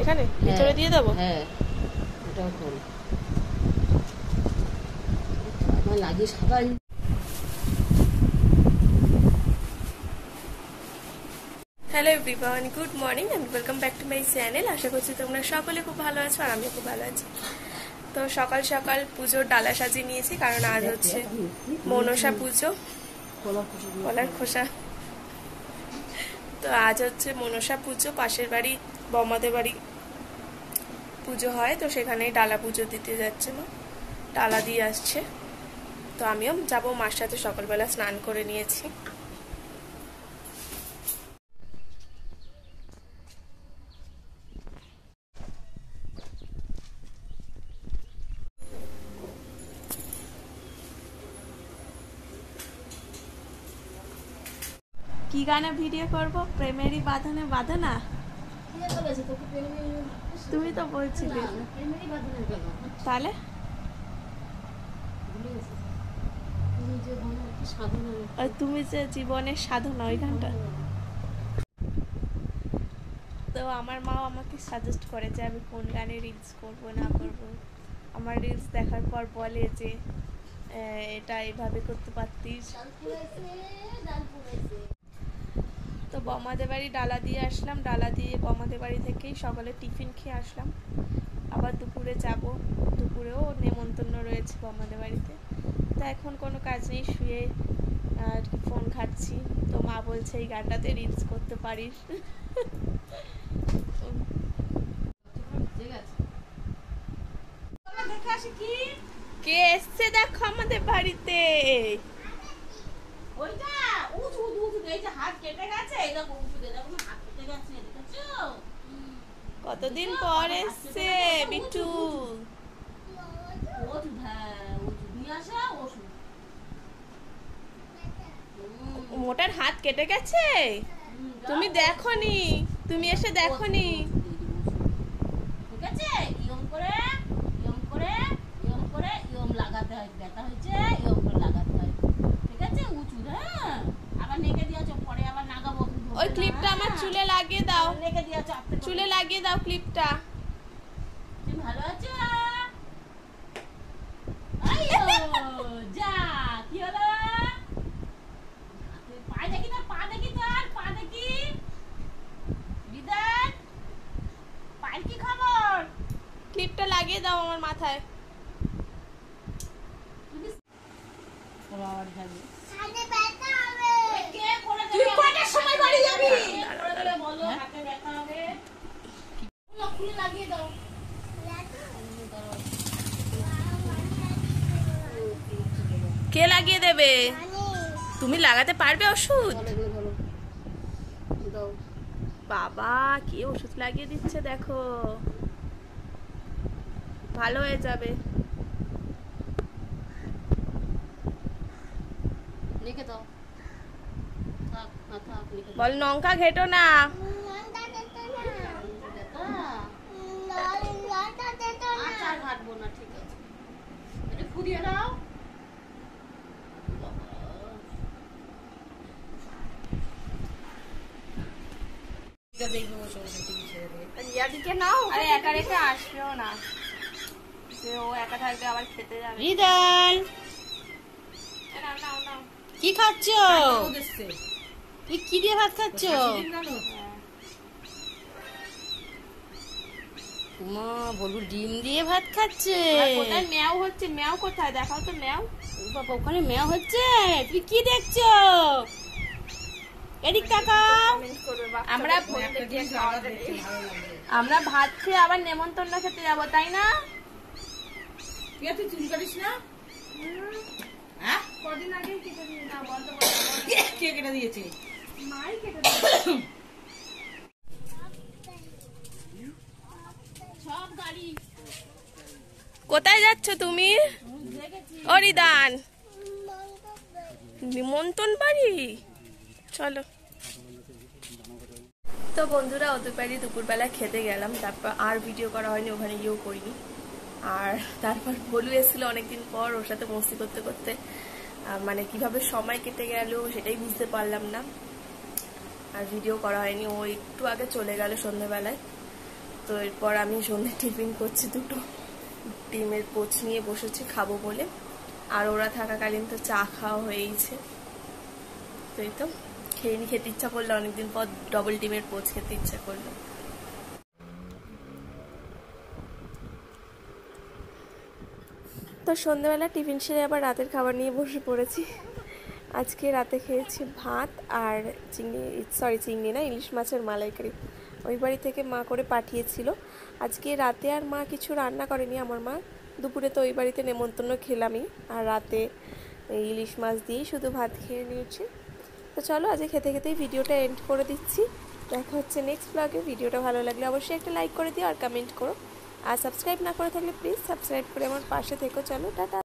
এখানে ভিতরে দিয়ে দেবো। হ্যাঁ ওটাও করো, আমার লাগে সবাই। Hello everyone, good morning and welcome back to my channel. আশা করছি তোমরা সকলে খুব ভালো আছো আর আমিও খুব ভালো আছি। তো সকাল সকাল পুজোর ডালা সাজিয়ে নিয়েছি, কারণ আজ হচ্ছে মনসা পুজো। কলার খোসা। তো আজ হচ্ছে মনসা পুজো, পাশের বাড়ি বৌমাদের বাড়ি পুজো হয়, তো সেখানে ডালা পুজো দিতে যাচ্ছে মা, ডালা দিয়ে আসছে। তো আমিও যাবো মার সাথে, সকালবেলা স্নান করে নিয়েছি। কি গানে ভিডিও করব? প্রেমেরই বাঁধনে বাঁধনা। তুমি তো বলছিলে তাহলে তুমি যে জীবনের সাধনা, ওই গানটা। তো আমার মাও আমাকে সাজেস্ট করে যে আমি কোন গানে রিলস করব না করব। আমার রিলস দেখার পর বলে যে এটা এইভাবে করতে পারতিস। তো বৌমাদের বাড়ি ডালা দিয়ে আসলাম, ডালা দিয়ে বৌমাদের বাড়ি থেকেই সকালে টিফিন খেয়ে আসলাম। আবার দুপুরে যাব, দুপুরেও নেমন্তন্ন রয়েছে বৌমাদের বাড়িতে। তো এখন কোনো কাজ নেই, শুয়ে আর ফোন ঘাটছি। তো মা বলছে এই গানটাতে রিলস করতে পারিস। কে এসছে দেখো আমাদের বাড়িতে। কতদিন পর এসছে বিট্টু। মোটার হাত কেটে গেছে, তুমি দেখোনি, তুমি এসে দেখোনি। ঠিক আছে, ইয়ম করে ইয়ম করে ইয়ম করে ইয়ম লাগাতে হয়, ব্যথা হয়েছে ইয়ম করে লাগাতে হয়। ঠিক আছে, উঁচু। হ্যাঁ, আবার নেকে দিয়েছো, পরে আবার নাগাবো। ওই ক্লিপটা আমার চুলে লাগিয়ে দাও, নেকে দিয়েছো, চুলে লাগিয়ে দাও ক্লিপটা। তুমি ভালো আছো? যা কি হলো? পা দেখি না, পা দেখি, তোর পা দেখি। বিদান, পায়ের কি খবর? ক্লিপটা লাগিয়ে দাও আমার মাথায়। কে লাগিয়ে দেবে? তুমি লাগাতে পারবে ওষুধ? বাবা, কি ওষুধ লাগিয়ে দিচ্ছে দেখো, ভালো হয়ে যাবে। বল লঙ্কা ঘেটো না। নাও, আরে একা রেখে আসবেও না, যে ও একা থাকবে আবার খেতে যাবে। রিদান, কি খাচ্ছ? তুই কি দিয়ে ভাত খাচ্ছ? মা বলবো ডিম দিয়ে ভাত খাচ্ছে। কোথায় ম্যাও হচ্ছে? ম্যাও কোথায় দেখাও তো। ম্যাও বাবা, ওখানে ম্যাও হচ্ছে। তুমি কি দেখছো? এদিক টাকা। আমরা ভাত খেয়ে আবার নেমন্তন্ন খেতে যাবো, তাই না? তুই চুল কাটিস না? কদিন আগে কেটে দিয়ে না, বলতে কে কেটে দিয়েছে? মাই কেটে দিয়েছে। সব গাড়ি। কোথায় যাচ্ছ তুমি? অরিদান, নিমন্ত্রণ বাড়ি, চলো। তো বন্ধুরা, ওদের বাড়ি দুপুরবেলা খেতে গেলাম, তারপর আর ভিডিও করা হয়নি, ওখানে গিয়েও করিনি। আর তারপর বলু এসেছিল অনেকদিন পর, ওর সাথে মস্তি করতে করতে মানে কিভাবে সময় কেটে গেল সেটাই বুঝতে পারলাম না, আর ভিডিও করা হয়নি। ও একটু আগে চলে গেল সন্ধ্যেবেলায়। তো এরপর আমি সন্ধ্যে টিফিন করছি, দুটো ডিমের পোচ নিয়ে বসেছি খাবো বলে। আর ওরা থাকাকালীন তো চা খাওয়া হয়েইছে। তো এই তো খেতে ইচ্ছা করলো, অনেকদিন পর ডবল ডিমের পোচ খেতে ইচ্ছা করলো। তো সন্ধ্যেবেলা টিফিন সেরে আবার রাতের খাবার নিয়ে বসে পড়েছি। আজকে রাতে খেয়েছি ভাত আর চিংড়ি না, ইলিশ মাছের মালাইকারি। ওই বাড়ি থেকে মা করে পাঠিয়েছিল। আজকে রাতে আর মা কিছু রান্না করেনি আমার মা। দুপুরে তো ওই বাড়িতে নেমন্তন্ন খেলামই, আর রাতে ইলিশ মাছ দিয়েই শুধু ভাত খেয়ে নিয়েছি। তো চলো আজকে খেতে খেতেই ভিডিওটা এন্ড করে দিচ্ছি। দেখা হচ্ছে নেক্সট ব্লগে। ভিডিওটা ভালো লাগলে অবশ্যই একটা লাইক করে দিও আর কমেন্ট করো। আর সাবস্ক্রাইব না করে থাকলে প্লিজ সাবস্ক্রাইব করে আমার পাশে থেকো। চলো টাটা।